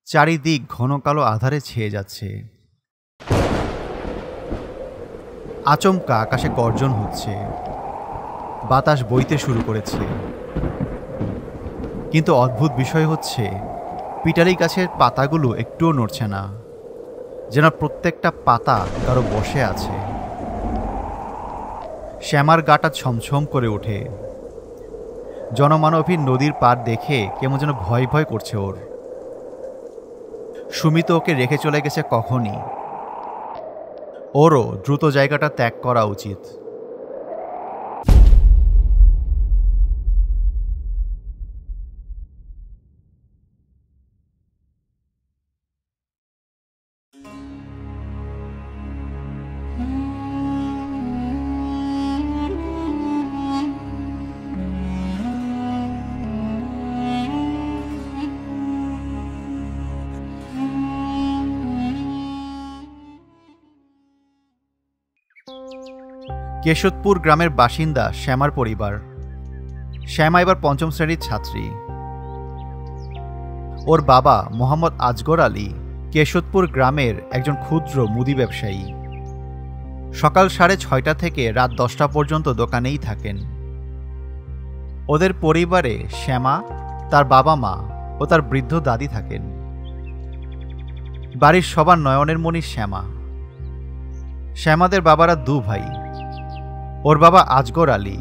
চারিদিক ঘন কালো আঁধারে ছেয়ে যাচ্ছে। আচমকা আকাশে গর্জন হচ্ছে, বাতাস বইতে শুরু করেছে। কিন্তু অদ্ভুত বিষয় হচ্ছে, পিটালি গাছের পাতাগুলো একটুও নড়ছে না, যেন প্রত্যেকটা পাতা কারো বসে আছে। শ্যামার গাটা ছমছম করে ওঠে। জনমানবহীন নদীর পাড় দেখে কেমন যেন ভয় ভয় করছে ওর। সুমিত ওকে রেখে চলে গেছে কখনই। ওরও দ্রুত জায়গাটা ত্যাগ করা উচিত। কেশোদপুর গ্রামের বাসিন্দা শ্যামার পরিবার। শ্যামা এবার পঞ্চম শ্রেণীর ছাত্রী। ওর বাবা মোহাম্মদ আজগর আলী কেশোদপুর গ্রামের একজন ক্ষুদ্র মুদি ব্যবসায়ী। সকাল 6:30 থেকে রাত 10টা পর্যন্ত দোকানেই থাকেন। ওদের পরিবারে শ্যামা, তার বাবা মা ও তার বৃদ্ধ দাদি থাকেন। বাড়ির সবার নয়নের মণি শ্যামা। শ্যামাদের বাবারা 2 ভাই। ওর বাবা আজগর আলী,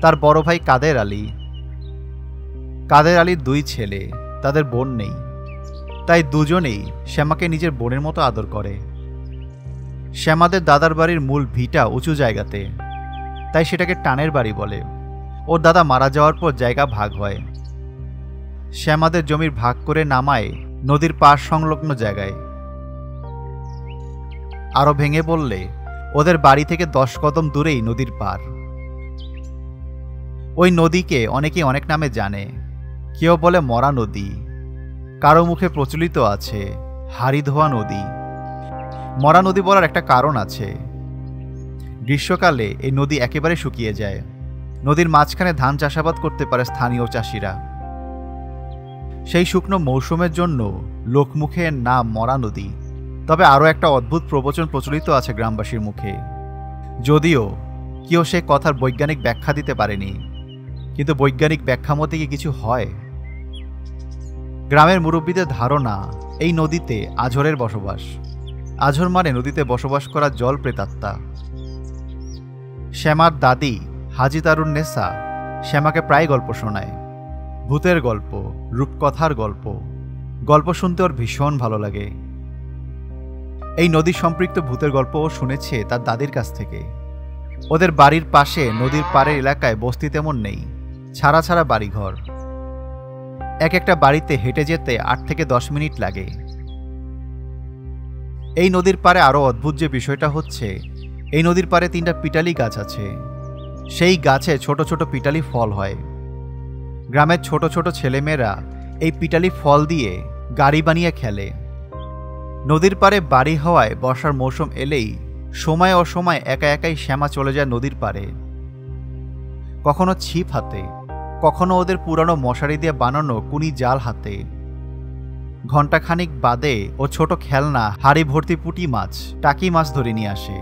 তার বড় ভাই কাদের আলী। কাদের আলীর 2 ছেলে, তাদের বোন নেই, তাই দুজনেই শ্যামাকে নিজের বোনের মতো আদর করে। শ্যামাদের দাদার বাড়ির মূল ভিটা উঁচু জায়গাতে, তাই সেটাকে টানের বাড়ি বলে। ওর দাদা মারা যাওয়ার পর জায়গা ভাগ হয়। শ্যামাদের জমির ভাগ করে নামায় নদীর পাশ সংলগ্ন জায়গায়। আরো ভেঙে বললে ওদের বাড়ি থেকে 10 কদম দূরেই নদীর পার। ওই নদীকে অনেকে অনেক নামে জানে। কেউ বলে মরা নদী, কারো মুখে প্রচলিত আছে হাড়িধোয়া নদী। মরা নদী বলার একটা কারণ আছে। গ্রীষ্মকালে এই নদী একেবারে শুকিয়ে যায়। নদীর মাঝখানে ধান চাষাবাদ করতে পারে স্থানীয় চাষিরা। সেই শুকনো মৌসুমের জন্য লোকমুখে নাম মরা নদী। তবে আরও একটা অদ্ভুত প্রবচন প্রচলিত আছে গ্রামবাসীর মুখে, যদিও কেউ সে কথার বৈজ্ঞানিক ব্যাখ্যা দিতে পারেনি। কিন্তু বৈজ্ঞানিক ব্যাখ্যা মতে কি কিছু হয়? গ্রামের মুরব্বীদের ধারণা এই নদীতে আঝরের বসবাস। আঝর মানে নদীতে বসবাস করা জল প্রেতাত্মা। শ্যামার দাদি হাজি তারুন্নেসা শ্যামাকে প্রায় গল্প শোনায়। ভূতের গল্প, রূপকথার গল্প। গল্প শুনতে ওর ভীষণ ভালো লাগে। এই নদী সম্পৃক্ত ভূতের গল্পও শুনেছে তার দাদির কাছ থেকে। ওদের বাড়ির পাশে নদীর পাড়ের এলাকায় বস্তি তেমন নেই, ছাড়া ছাড়া বাড়িঘর। এক একটা বাড়িতে হেঁটে যেতে 8 থেকে 10 মিনিট লাগে। এই নদীর পাড়ে আরও অদ্ভুত যে বিষয়টা হচ্ছে, এই নদীর পাড়ে 3টা পিটালি গাছ আছে। সেই গাছে ছোট ছোট পিটালি ফল হয়। গ্রামের ছোট ছোট ছেলেমেয়েরা এই পিটালি ফল দিয়ে গাড়ি বানিয়ে খেলে। নদীর পাড়ে বাড়ি হওয়ায় বর্ষার মৌসুম এলেই সময় অসময় একা একাই শ্যামা চলে যায় নদীর পাড়ে। কখনো ছিপ হাতে, কখনো ওদের পুরানো মশারি দিয়ে বানানো কুনি জাল হাতে। ঘণ্টাখানিক বাদে ও ছোট খেলনা হাড়ি ভর্তি পুঁটি মাছ, টাকি মাছ ধরে নিয়ে আসে।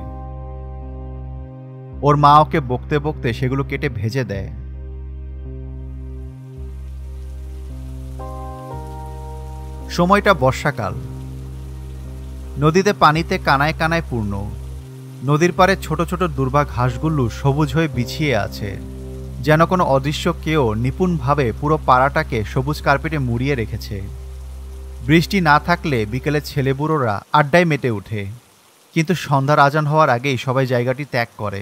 ওর মা ওকে বকতে বকতে সেগুলো কেটে ভেজে দেয়। সময়টা বর্ষাকাল। নদীতে পানিতে কানায় কানায় পূর্ণ। নদীর পাড়ে ছোট ছোট দুর্বা ঘাসগুলো সবুজ হয়ে বিছিয়ে আছে, যেন কোনো অদৃশ্য কেউ নিপুণভাবে পুরো পাড়াটাকে সবুজ কার্পেটে মুড়িয়ে রেখেছে। বৃষ্টি না থাকলে বিকেলে ছেলেবুড়োরা আড্ডায় মেতে ওঠে, কিন্তু সন্ধ্যার আজান হওয়ার আগেই সবাই জায়গাটি ত্যাগ করে।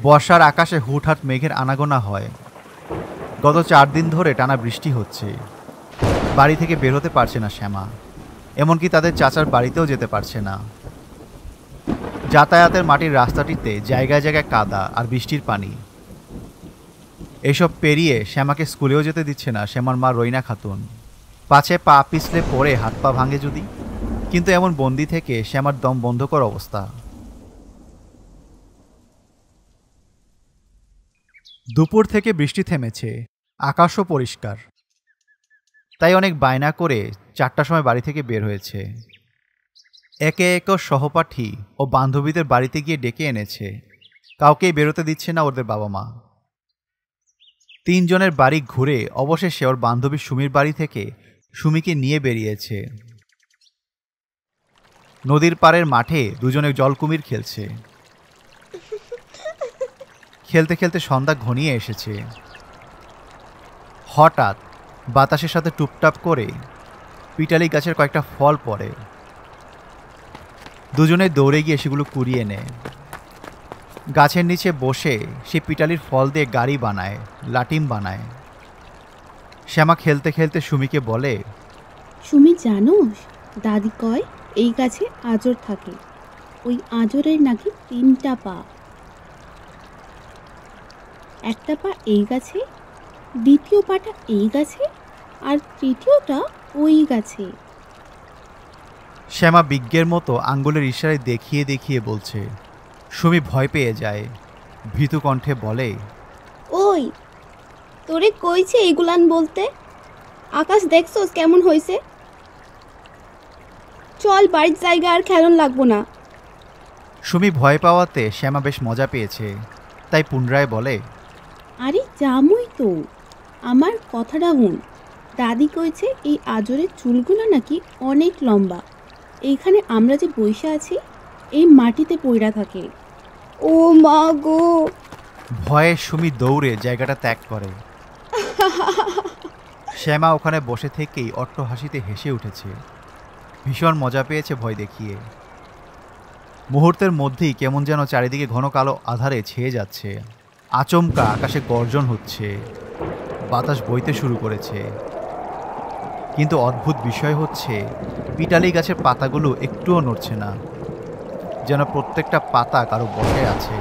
বর্ষার আকাশে হুটহাট মেঘের আনাগোনা হয়। গত 4 দিন ধরে টানা বৃষ্টি হচ্ছে। বাড়ি থেকে বের হতে পারছে না শ্যামা, এমনকি তাদের চাচার বাড়িতেও যেতে পারছে না। যাতায়াতের মাটির রাস্তাটিতে জায়গায় জায়গায় কাদা আর বৃষ্টির পানি। এসব পেরিয়ে শ্যামাকে স্কুলেও যেতে দিচ্ছে না শ্যামার মা রইনা খাতুন। পাছে পা পিছলে পড়ে হাত পা ভাঙে যদি। কিন্তু এমন বন্দি থেকে শ্যামার দম বন্ধকর অবস্থা। দুপুর থেকে বৃষ্টি থেমেছে, আকাশও পরিষ্কার। তাই অনেক বায়না করে 4টার সময় বাড়ি থেকে বের হয়েছে। একে একে সহপাঠী ও বান্ধবীদের বাড়িতে গিয়ে ডেকে এনেছে। কাউকেই বেরোতে দিচ্ছে না ওদের বাবা মা। 3 জনের বাড়ি ঘুরে অবশেষে ওর বান্ধবী সুমির বাড়ি থেকে সুমিকে নিয়ে বেরিয়েছে। নদীর পাড়ের মাঠে দুজনে জলকুমির খেলছে। খেলতে খেলতে সন্ধ্যা ঘনিয়ে এসেছে। হঠাৎ বাতাসের সাথে টুপটাপ করে পিটালি গাছের কয়েকটা ফল পড়ে। দুজনে দৌড়ে গিয়ে সেগুলো কুড়িয়ে নেয়। গাছের নিচে বসে সে পিটালির ফল দিয়ে গাড়ি বানায়, লাটিম বানায়। শ্যামা খেলতে খেলতে সুমিকে বলে, সুমি জানোস, দাদি কয় এই গাছে আজর থাকে, ওই আজরের নাকি 3টা পা। একটা পা এই গাছে, দ্বিতীয় পাটা এই গাছে, আর তৃতীয়টা ওই গাছে। শ্যামা বিজ্ঞের মতো আঙ্গুলের ইশারায় দেখিয়ে দেখিয়ে বলছে। সুমি ভয় পেয়ে যায়, ভীতু কণ্ঠে বলে, ওই তোরে কইছে এইগুলান বলতে? আকাশ দেখছোস কেমন হয়েছে? চল বাড়ির জায়গা আর খেলন লাগবো না। সুমি ভয় পাওয়াতে শ্যামা বেশ মজা পেয়েছে, তাই পুনরায় বলে, আরে জামুই তো, আমার কথাটা হুন। দাদি কইছে এই আজরের চুলগুলো নাকি অনেক লম্বা, এইখানে আমরা যে বইসা আছি এই মাটিতে পইড়া থাকে। ও মা গো! ভয়ে সুমি দৌড়ে জায়গাটা ত্যাগ করে। শ্যামা ওখানে বসে থেকেই অট্ট হাসিতে হেসে উঠেছে। ভীষণ মজা পেয়েছে ভয় দেখিয়ে। মুহূর্তের মধ্যেই কেমন যেন চারিদিকে ঘন কালো আধারে ছেয়ে যাচ্ছে। আচমকা আকাশে গর্জন হচ্ছে, বাতাস বইতে শুরু করেছে। কিন্তু অদ্ভুত বিষয় হচ্ছে, পিটালি গাছের পাতাগুলো একটুও নড়ছে না, যেন প্রত্যেকটা পাতা কারো বসে আছে।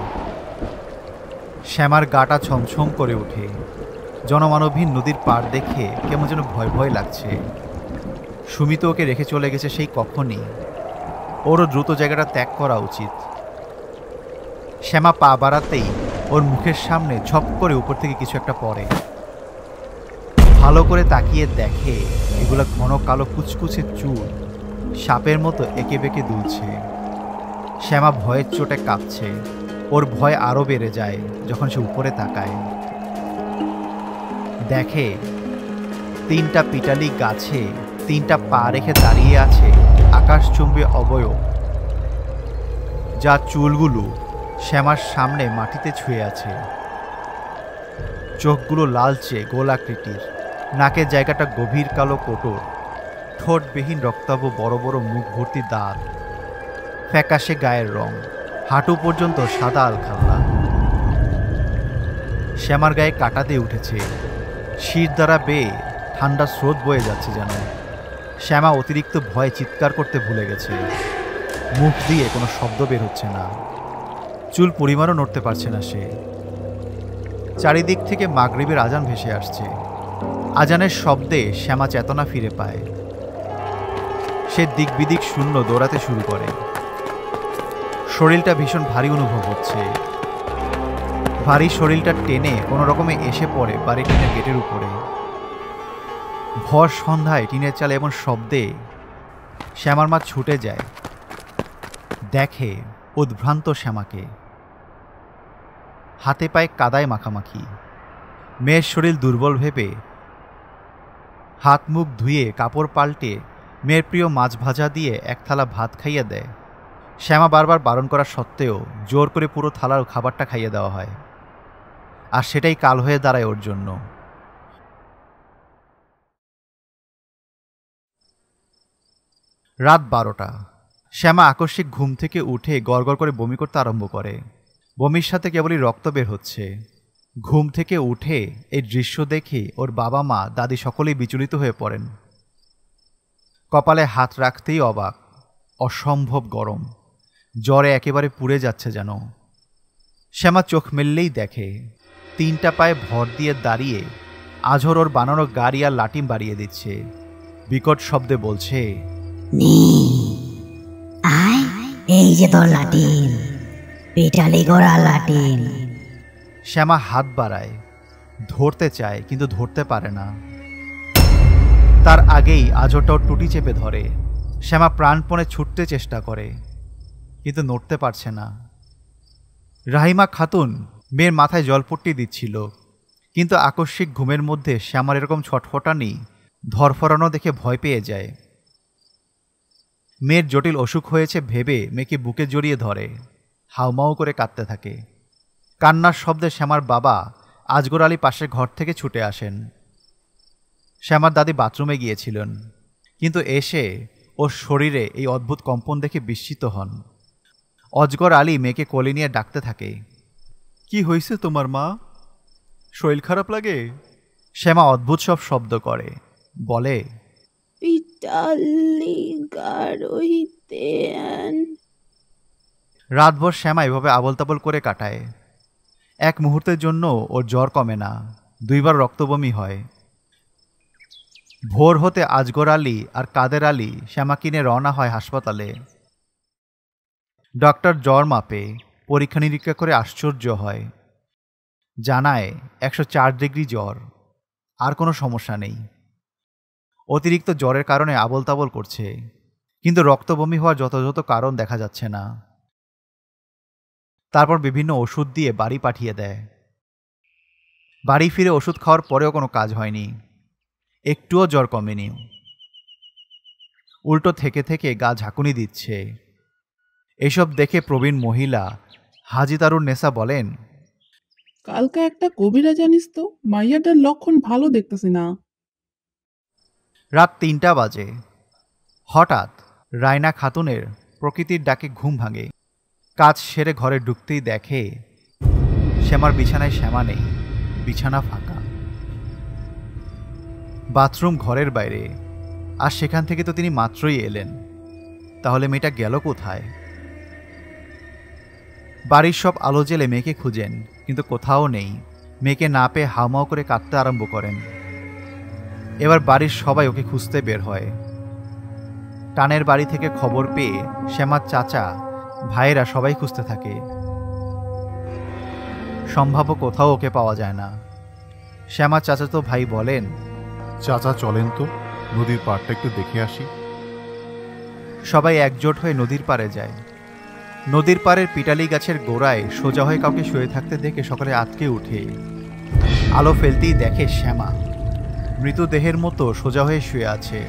শ্যামার গাটা ছমছম করে ওঠে। জনমানবহীন নদীর পাড় দেখে কেমন যেন ভয় ভয় লাগছে। সুমিত ওকে রেখে চলে গেছে সেই কখনই। ওরও দ্রুত জায়গাটা ত্যাগ করা উচিত। শ্যামা পা বাড়াতেই ওর মুখের সামনে ঝপ করে উপর থেকে কিছু একটা পড়ে। ভালো করে তাকিয়ে দেখে এগুলো ঘন কালো কুচকুচে চুল সাপের মতো এঁকে বেঁকে দুলছে। শ্যামা ভয়ের চোটে কাঁপছে। ওর ভয় আরও বেড়ে যায় যখন সে উপরে তাকায়। দেখে 3টা পিটালি গাছে 3টা পা রেখে দাঁড়িয়ে আছে আকাশচুম্বী অবয়ব, যার চুলগুলো শ্যামার সামনে মাটিতে ছুঁয়ে আছে। চোখগুলো লালচে গোলাকৃতির, নাকের জায়গাটা গভীর কালো কোটর, ঠোঁটবিহীন রক্তাভ বড় বড় মুখ ভর্তি দাঁত, ফ্যাকাশে গায়ের রং, হাঁটু পর্যন্ত সাদা আলখাল্লা। শ্যামার গায়ে কাটা দিয়ে উঠেছে, শির দ্বারা বেয়ে ঠান্ডা স্রোত বয়ে যাচ্ছে যেন। শ্যামা অতিরিক্ত ভয়ে চিৎকার করতে ভুলে গেছে। মুখ দিয়ে কোনো শব্দ বের হচ্ছে না, চুল পরিমাণও নড়তে পারছে না সে। চারিদিক থেকে মাগরিবের আজান ভেসে আসছে। আজানের শব্দে শ্যামা চেতনা ফিরে পায়। সে দিক বিদিক শূন্য দৌড়াতে শুরু করে। শরীরটা ভীষণ ভারী অনুভব হচ্ছে। ভারী শরীরটা টেনে কোনো রকমে এসে পড়ে বাড়ি টিনের গেটের উপরে। ভর সন্ধ্যায় টিনের চালে এমন শব্দে শ্যামার মা ছুটে যায়। দেখে উদ্ভ্রান্ত শ্যামাকে, হাতে পায়ে কাদায় মাখামাখি। মেয়ের শরীর দুর্বল ভেবে হাত মুখ ধুয়ে কাপড় পাল্টে মেয়ের প্রিয় মাছ ভাজা দিয়ে এক থালা ভাত খাইয়ে দেয়। শ্যামা বারবার বারণ করা সত্ত্বেও জোর করে পুরো থালার খাবারটা খাইয়ে দেওয়া হয়, আর সেটাই কাল হয়ে দাঁড়ায় ওর জন্য। রাত 12টা। শ্যামা আকস্মিক ঘুম থেকে উঠে গড়গড় করে বমি করতে আরম্ভ করে। বমির সাথে কেবলই রক্ত বের হচ্ছে। ঘুম থেকে উঠে এই দৃশ্য দেখে ওর বাবা মা দাদি সকলেই বিচলিত হয়ে পড়েন। কপালে হাত রাখতেই অবাক, অসম্ভব গরম, জ্বরে একেবারে পুড়ে যাচ্ছে যেন। শ্যামা চোখ মেললেই দেখে 3টা পায়ে ভর দিয়ে দাঁড়িয়ে আঝর ওর বানানো গাড়ি আর লাটিম বাড়িয়ে দিচ্ছে। বিকট শব্দে বলছে, এই যে তোর লাটিম, পিটালি গোড়া লাটিম। শ্যামা হাত বাড়ায়, ধরতে চায় কিন্তু ধরতে পারে না। তার আগেই আজরটা ওর টুটি চেপে ধরে। শ্যামা প্রাণপণে ছুটতে চেষ্টা করে, কিন্তু নড়তে পারছে না। রাহিমা খাতুন মেয়ের মাথায় জলপট্টি দিচ্ছিল, কিন্তু আকস্মিক ঘুমের মধ্যে শ্যামার এরকম ছটফটানি ধরফরানো দেখে ভয় পেয়ে যায়। মেয়ের জটিল অসুখ হয়েছে ভেবে মেয়েকে বুকে জড়িয়ে ধরে, হাউমাউ করে কাঁদতে থাকে। কান্নার শব্দে শ্যামার বাবা আজগর আলী পাশের ঘর থেকে ছুটে আসেন। শ্যামার দাদি বাথরুমে গিয়েছিলেন, কিন্তু এসে ওর শরীরে এই অদ্ভুত কম্পন দেখে বিস্মিত হন। অজগর আলী মেয়েকে কোলে নিয়ে ডাকতে থাকে, কি হয়েছে তোমার মা? শরীর খারাপ লাগে? শ্যামা অদ্ভুত সব শব্দ করে, বলে, পিটালি গারোইতেন। রাতভর শ্যামা এভাবে আবল তাবল করে কাটায়। এক মুহূর্তের জন্য ওর জ্বর কমে না, 2 বার রক্তবমি হয়। ভোর হতে আজগর আলী আর কাদের আলী শ্যামা কিনে রওনা হয় হাসপাতালে। ডক্টর জ্বর মাপে, পরীক্ষা নিরীক্ষা করে আশ্চর্য হয়। জানায় 104 ডিগ্রি জ্বর, আর কোনো সমস্যা নেই। অতিরিক্ত জ্বরের কারণে আবল তাবল করছে, কিন্তু রক্তবমি হওয়ার যথাযথ কারণ দেখা যাচ্ছে না। তারপর বিভিন্ন ওষুধ দিয়ে বাড়ি পাঠিয়ে দেয়। বাড়ি ফিরে ওষুধ খাওয়ার পরেও কোনো কাজ হয়নি, একটুও জ্বর কমেনি। উল্টো থেকে থেকে গা ঝাঁকুনি দিচ্ছে। এসব দেখে প্রবীণ মহিলা হাজি তারুন নেসা বলেন, কালকে একটা কবিরা জানিস তো, মাইয়াটার লক্ষণ ভালো দেখতেছি না। রাত 3টা বাজে। হঠাৎ রায়না খাতুনের প্রকৃতির ডাকে ঘুম ভাঙে। কাজ সেরে ঘরে ঢুকতেই দেখে শ্যামার বিছানায় শ্যামা নেই, বিছানা ফাঁকা। বাথরুম ঘরের বাইরে, আর সেখান থেকে তো তিনি মাত্রই এলেন। তাহলে মেয়েটা গেল কোথায়? বাড়ির সব আলো জেলে মেয়েকে খুঁজেন, কিন্তু কোথাও নেই। মেয়েকে না পেয়ে হাউমাউ করে কাঁদতে আরম্ভ করেন। এবার বাড়ির সবাই ওকে খুঁজতে বের হয়। টানের বাড়ি থেকে খবর পেয়ে শ্যামার চাচা, ভাইয়েরা সবাই খুঁজতে থাকে। সম্ভাব্য কোথাও ওকে পাওয়া যায় না। শ্যামার চাচাতো ভাই বলেন, চাচা চলেন তো, নদীর পাড়টা একটু দেখে আসি। সবাই একজোট হয়ে নদীর পাড়ে যায়। নদীর পাড়ের পিটালি গাছের গোড়ায় সোজা হয়ে কাউকে শুয়ে থাকতে দেখে সকালে আটকে উঠে। আলো ফেলতেই দেখে শ্যামা মৃতদেহের মতো সোজা হয়ে শুয়ে আছে।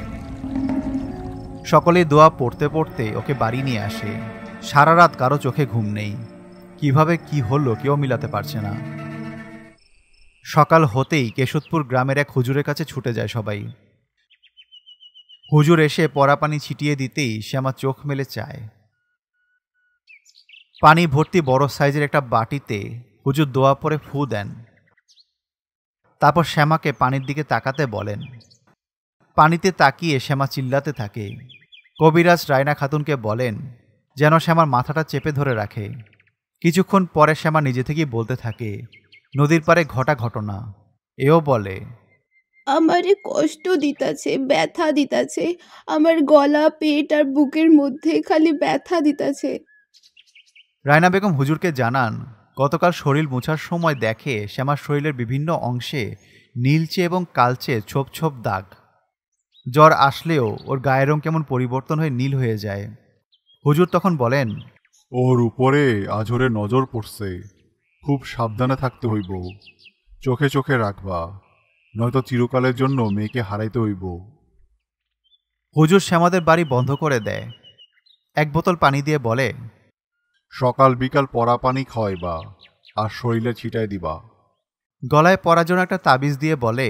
সকলে দোয়া পড়তে পড়তে ওকে বাড়ি নিয়ে আসে। সারা রাত কারো চোখে ঘুম নেই। কিভাবে কি হলো কেউ মিলাতে পারছে না। সকাল হতেই কেশোদপুর গ্রামের এক হুজুরের কাছে ছুটে যায় সবাই। হুজুর এসে পরা পানি ছিটিয়ে দিতেই শ্যামা চোখ মেলে চায়। পানি ভর্তি বড় সাইজের একটা বাটিতে হুজুর দোয়া পরে ফু দেন। তারপর শ্যামাকে পানির দিকে তাকাতে বলেন। পানিতে তাকিয়ে শ্যামা চিল্লাতে থাকে। কবিরাজ রায়না খাতুনকে বলেন যেন শ্যামার মাথাটা চেপে ধরে রাখে। কিছুক্ষণ পরে শ্যামা নিজে থেকেই বলতে থাকে, নদীর পাড়ে ঘটা ঘটনা। এও বলে, আমারে কষ্ট দিতাছে, ব্যথা দিতাছে, আমার গলা, পেট আর বুকের মধ্যে খালি ব্যথা দিতাছে। রায়না বেগম হুজুরকে জানান গতকাল শরীর মোছার সময় দেখে শ্যামার শরীরের বিভিন্ন অংশে নীলচে এবং কালচে ছোপ ছোপ দাগ। জ্বর আসলেও ওর গায়ের রং কেমন পরিবর্তন হয়ে নীল হয়ে যায়। হুজুর তখন বলেন, ওর উপরে আজরে নজর পড়ছে, খুব সাবধানে থাকতে হইব, চোখে চোখে রাখবা, নয়তো চিরকালের জন্য মেয়েকে হারাইতে হইব। হুজুর শ্যামাদের বাড়ি বন্ধ করে দেয়। 1 বোতল পানি দিয়ে বলে, সকাল বিকাল পরা পানি খাওয়াইবা আর শরীরে ছিটাই দিবা। গলায় পরার জন্য একটা তাবিজ দিয়ে বলে,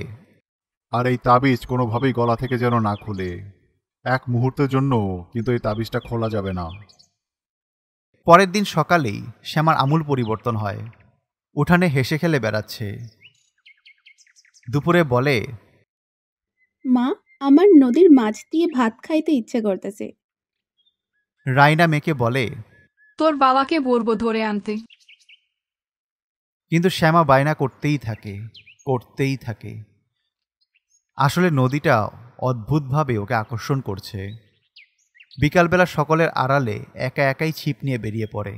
আর এই তাবিজ কোনোভাবেই গলা থেকে যেন না খুলে। 1 মুহূর্তের জন্য কিন্তু এই তাবিজটা খোলা যাবে না। পরের দিন সকালেই শ্যামার আমূল পরিবর্তন হয়। উঠানে হেসে খেলে বেড়াচ্ছে। দুপুরে বলে, মা, আমার নদীর মাছ দিয়ে ভাত খাইতে ইচ্ছে করতেছে। রাইনা মেয়েকে বলে, তোর বাবাকে বলবো ধরে আনতে। কিন্তু শ্যামা বায়না করতেই থাকে। আসলে নদীটা অদ্ভুতভাবে ওকে আকর্ষণ করছে। বিকালবেলা সকলের আড়ালে একা একাই ছিপ নিয়ে বেরিয়ে পড়ে।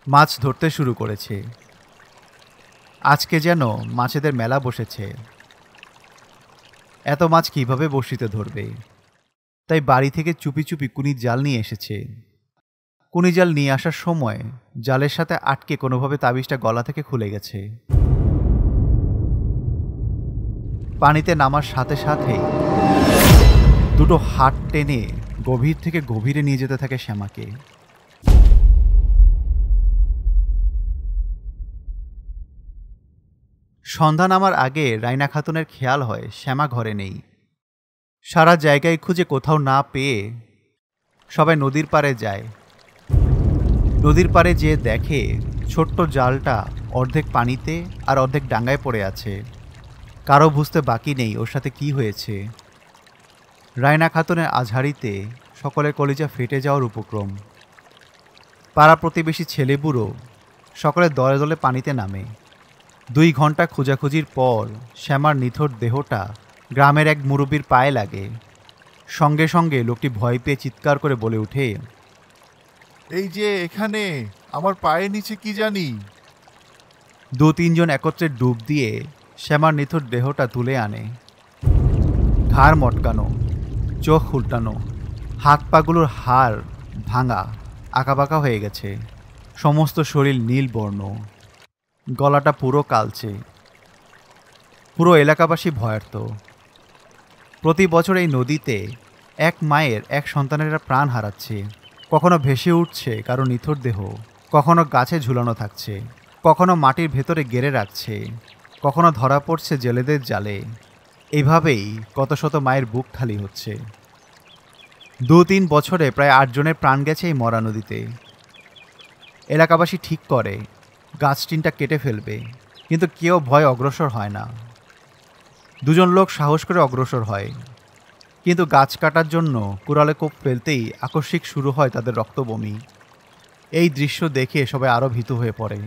মাছ ধরতে শুরু করেছে। আজকে যেন মাছেদের মেলা বসেছে। এত মাছ কিভাবে বড়শিতে ধরবে, তাই বাড়ি থেকে চুপি চুপি কুনির জাল নিয়ে এসেছে। কুনি জাল নিয়ে আসার সময় জালের সাথে আটকে কোনোভাবে তাবিজটা গলা থেকে খুলে গেছে। পানিতে নামার সাথে সাথেই দুটো হাত টেনে গভীর থেকে গভীরে নিয়ে যেতে থাকে শ্যামাকে। সন্ধ্যা নামার আগে রাইনা খাতুনের খেয়াল হয় শ্যামা ঘরে নেই। সারা জায়গায় খুঁজে কোথাও না পেয়ে সবাই নদীর পাড়ে যায়। নদীর পাড়ে যেয়ে দেখে ছোট্ট জালটা অর্ধেক পানিতে আর অর্ধেক ডাঙায় পড়ে আছে। কারো বুঝতে বাকি নেই ওর সাথে কি হয়েছে। রায়না খাতুনের আজহারিতে সকলের কলিজা ফেটে যাওয়ার উপক্রম। পাড়া প্রতিবেশী ছেলেবুড়ো সকলে দলে দলে পানিতে নামে। 2 ঘন্টা খোঁজাখুঁজির পর শ্যামার নিথর দেহটা গ্রামের এক মুরব্বির পায়ে লাগে। সঙ্গে সঙ্গে লোকটি ভয় পেয়ে চিৎকার করে বলে ওঠে, এই যে এখানে, আমার পায়ের নিচে কি জানি। 2-3 জন একত্রে ডুব দিয়ে শ্যামার নিথর দেহটা তুলে আনে। ঘাড় মটকানো, চোখ উল্টানো, হাত পাগুলোর হাড় ভাঙা, আঁকাবাঁকা হয়ে গেছে। সমস্ত শরীর নীল বর্ণ, গলাটা পুরো কালচে। পুরো এলাকাবাসী ভয়ার্ত। প্রতি বছর এই নদীতে এক মায়ের এক সন্তানেরা প্রাণ হারাচ্ছে। কখনো ভেসে উঠছে কারো নিথর দেহ, কখনো গাছে ঝুলানো থাকছে, কখনো মাটির ভেতরে গেড়ে রাখছে, কখনো ধরা পড়ছে জেলেদের জালে। এইভাবেই কত শত মায়ের বুক খালি হচ্ছে। 2-3 বছরে প্রায় 8 জনের প্রাণ গেছে এই মরা নদীতে। এলাকাবাসী ঠিক করে গাছ টিনটা কেটে ফেলবে, কিন্তু কেউ ভয় অগ্রসর হয় না। 2 জন লোক সাহস করে অগ্রসর হয়, কিন্তু গাছ কাটার জন্য কুড়ালে কোপ ফেলতেই আকস্মিক শুরু হয় তাদের রক্তবমি। এই দৃশ্য দেখে সবাই আরও ভীতু হয়ে পড়ে।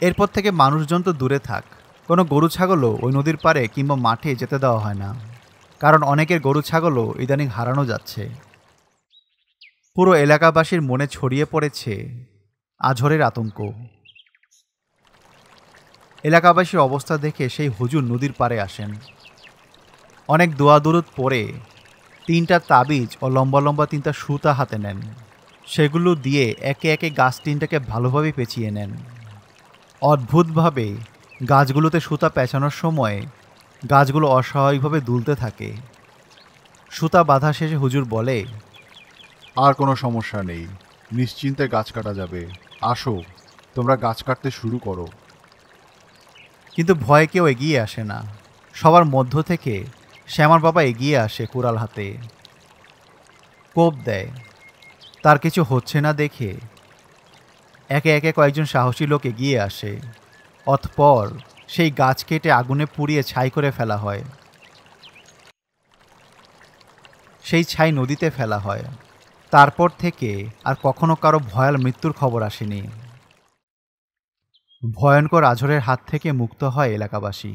এরপর থেকে মানুষজন তো দূরে থাক, কোনো গরু ছাগলও ওই নদীর পাড়ে কিংবা মাঠে যেতে দেওয়া হয় না, কারণ অনেকের গরু ছাগলও ইদানিং হারানো যাচ্ছে। পুরো এলাকাবাসীর মনে ছড়িয়ে পড়েছে আঝড়ের আতঙ্ক। এলাকাবাসীর অবস্থা দেখে সেই হুজুর নদীর পাড়ে আসেন। অনেক দোয়া দুরুদ পড়ে 3টা তাবিজ ও লম্বা লম্বা 3টা সুতা হাতে নেন। সেগুলো দিয়ে একে একে গাছ 3টাকে ভালোভাবে পেঁচিয়ে নেন। অদ্ভুতভাবে গাছগুলোতে সুতা পেঁচানোর সময় গাছগুলো অস্বাভাবিকভাবে দুলতে থাকে। সুতা বাঁধা শেষে হুজুর বলে, আর কোনো সমস্যা নেই, নিশ্চিন্তে গাছ কাটা যাবে। আসো, তোমরা গাছ কাটতে শুরু করো। কিন্তু ভয়ে কেউ এগিয়ে আসে না। সবার মধ্য থেকে শ্যামার বাবা এগিয়ে আসে কুড়াল হাতে, কোপ দেয়। তার কিছু হচ্ছে না দেখে একে একে কয়েকজন সাহসী লোক এগিয়ে আসে। অতঃপর সেই গাছ কেটে আগুনে পুড়িয়ে ছাই করে ফেলা হয়। সেই ছাই নদীতে ফেলা হয়। তারপর থেকে আর কখনো কারো ভয়াল মৃত্যুর খবর আসেনি। ভয়ঙ্কর আঝড়ের হাত থেকে মুক্ত হয় এলাকাবাসী।